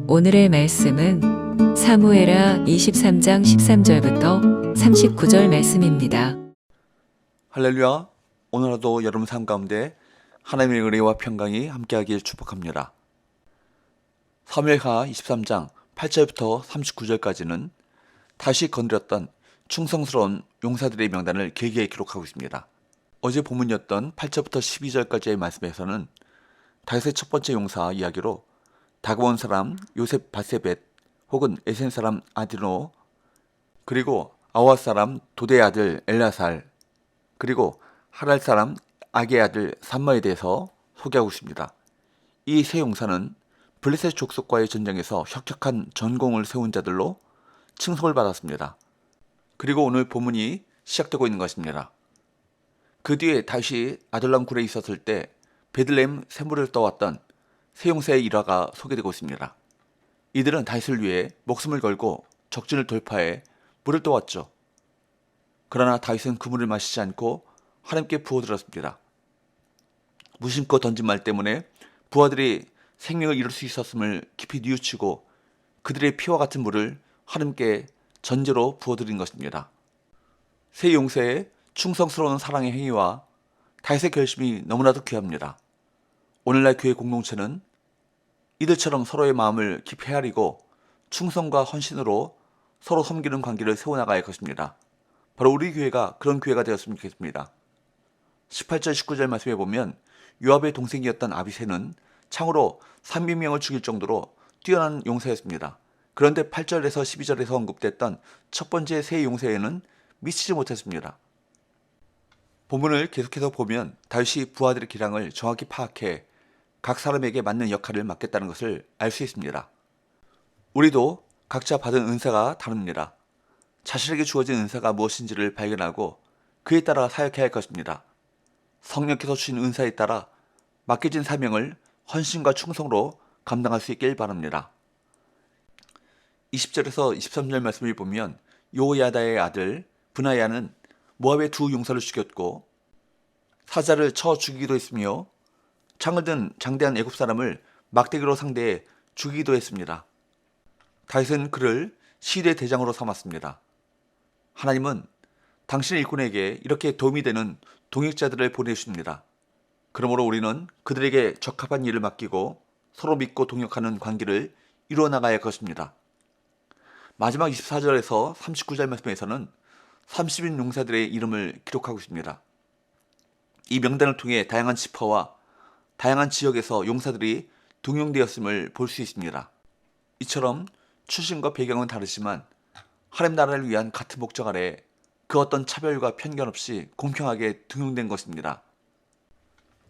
오늘의 말씀은 사무엘하 23장 13절부터 39절 말씀입니다. 할렐루야. 오늘 하루도 여러분 삶 가운데 하나님의 은혜와 평강이 함께하길 축복합니다. 사무엘하 23장 8절부터 39절까지는 다시 건드렸던 충성스러운 용사들의 명단을 길게 기록하고 있습니다. 어제 본문이었던 8절부터 12절까지의 말씀에서는 다윗의 첫 번째 용사 이야기로 다그온 사람 요셉 바세벳 혹은 에센 사람 아디노, 그리고 아와 사람 도대의 아들 엘라살, 그리고 하랄 사람 악의 아들 삼마에 대해서 소개하고 있습니다. 이 세 용사는 블레셋 족속과의 전쟁에서 혁혁한 전공을 세운 자들로 칭송을 받았습니다. 그리고 오늘 본문이 시작되고 있는 것입니다. 그 뒤에 다시 아둘람 굴에 있었을 때 베들레헴 샘물을 떠왔던 세 용사의 일화가 소개되고 있습니다. 이들은 다윗을 위해 목숨을 걸고 적진을 돌파해 물을 떠왔죠. 그러나 다윗은 그 물을 마시지 않고 하나님께 부어들었습니다. 무심코 던진 말 때문에 부하들이 생명을 잃을 수 있었음을 깊이 뉘우치고 그들의 피와 같은 물을 하나님께 전제로 부어드린 것입니다. 세 용사의 충성스러운 사랑의 행위와 다윗의 결심이 너무나도 귀합니다. 오늘날 교회 공동체는 이들처럼 서로의 마음을 깊이 헤아리고 충성과 헌신으로 서로 섬기는 관계를 세워나가야 할 것입니다. 바로 우리 교회가 그런 교회가 되었으면 좋겠습니다. 18절 19절 말씀에 보면 요압의 동생이었던 아비새는 창으로 300명을 죽일 정도로 뛰어난 용사였습니다. 그런데 8절에서 12절에서 언급됐던 첫 번째 세 용사에는 미치지 못했습니다. 본문을 계속해서 보면 다윗이 부하들의 기량을 정확히 파악해 각 사람에게 맞는 역할을 맡겠다는 것을 알 수 있습니다. 우리도 각자 받은 은사가 다릅니다. 자신에게 주어진 은사가 무엇인지를 발견하고 그에 따라 사역해야 할 것입니다. 성령께서 주신 은사에 따라 맡겨진 사명을 헌신과 충성으로 감당할 수 있길 바랍니다. 20절에서 23절 말씀을 보면 요야다의 아들 브나야는 모압의 두 용사를 죽였고 사자를 쳐 죽이기도 했으며 창을 든 장대한 애굽 사람을 막대기로 상대해 죽이기도 했습니다. 다윗은 그를 시대 대장으로 삼았습니다. 하나님은 당신의 일꾼에게 이렇게 도움이 되는 동역자들을 보내주십니다. 그러므로 우리는 그들에게 적합한 일을 맡기고 서로 믿고 동역하는 관계를 이루어 나가야 할 것입니다. 마지막 24절에서 39절 말씀에서는 30인 용사들의 이름을 기록하고 있습니다. 이 명단을 통해 다양한 지파와 다양한 지역에서 용사들이 동용되었음을 볼 수 있습니다. 이처럼 출신과 배경은 다르지만 하나님 나라를 위한 같은 목적 아래 그 어떤 차별과 편견 없이 공평하게 등용된 것입니다.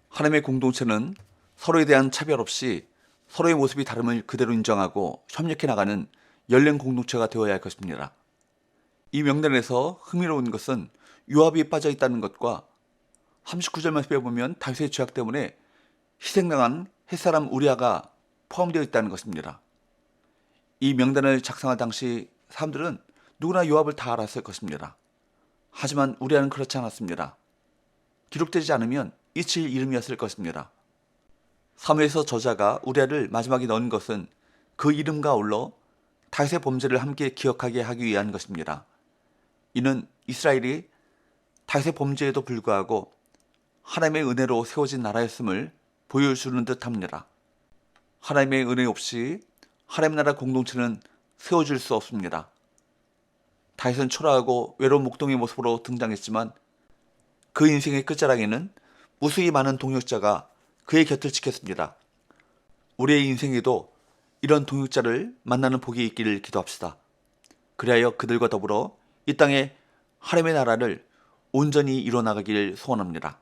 하나님의 공동체는 서로에 대한 차별 없이 서로의 모습이 다름을 그대로 인정하고 협력해 나가는 열린 공동체가 되어야 할 것입니다. 이 명단에서 흥미로운 것은 요압이 빠져 있다는 것과 39절 말씀에 보면 다윗의 죄악 때문에 희생당한 햇사람 우리아가 포함되어 있다는 것입니다. 이 명단을 작성한 당시 사람들은 누구나 요압을 다 알았을 것입니다. 하지만 우리아는 그렇지 않았습니다. 기록되지 않으면 잊힐 이름이었을 것입니다. 사무엘서 저자가 우리아를 마지막에 넣은 것은 그 이름과 아울러 다윗의 범죄를 함께 기억하게 하기 위한 것입니다. 이는 이스라엘이 다윗의 범죄에도 불구하고 하나님의 은혜로 세워진 나라였음을 보여주는 듯합니다. 하나님의 은혜 없이 하나님 나라 공동체는 세워질 수 없습니다. 다윗은 초라하고 외로운 목동의 모습으로 등장했지만 그 인생의 끝자락에는 무수히 많은 동역자가 그의 곁을 지켰습니다. 우리의 인생에도 이런 동역자를 만나는 복이 있기를 기도합시다. 그리하여 그들과 더불어 이 땅에 하나님의 나라를 온전히 이뤄나가기를 소원합니다.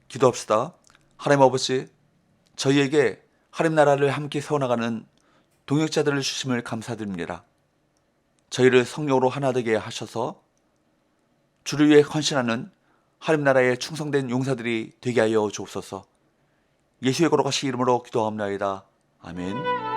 기도합시다. 하나님 아버지, 저희에게 하나님 나라를 함께 세워나가는 동역자들을 주심을 감사드립니다. 저희를 성령으로 하나 되게 하셔서 주를 위해 헌신하는 하나님 나라에 충성된 용사들이 되게 하여 주옵소서. 예수의 거룩하신 이름으로 기도합나이다. 아멘.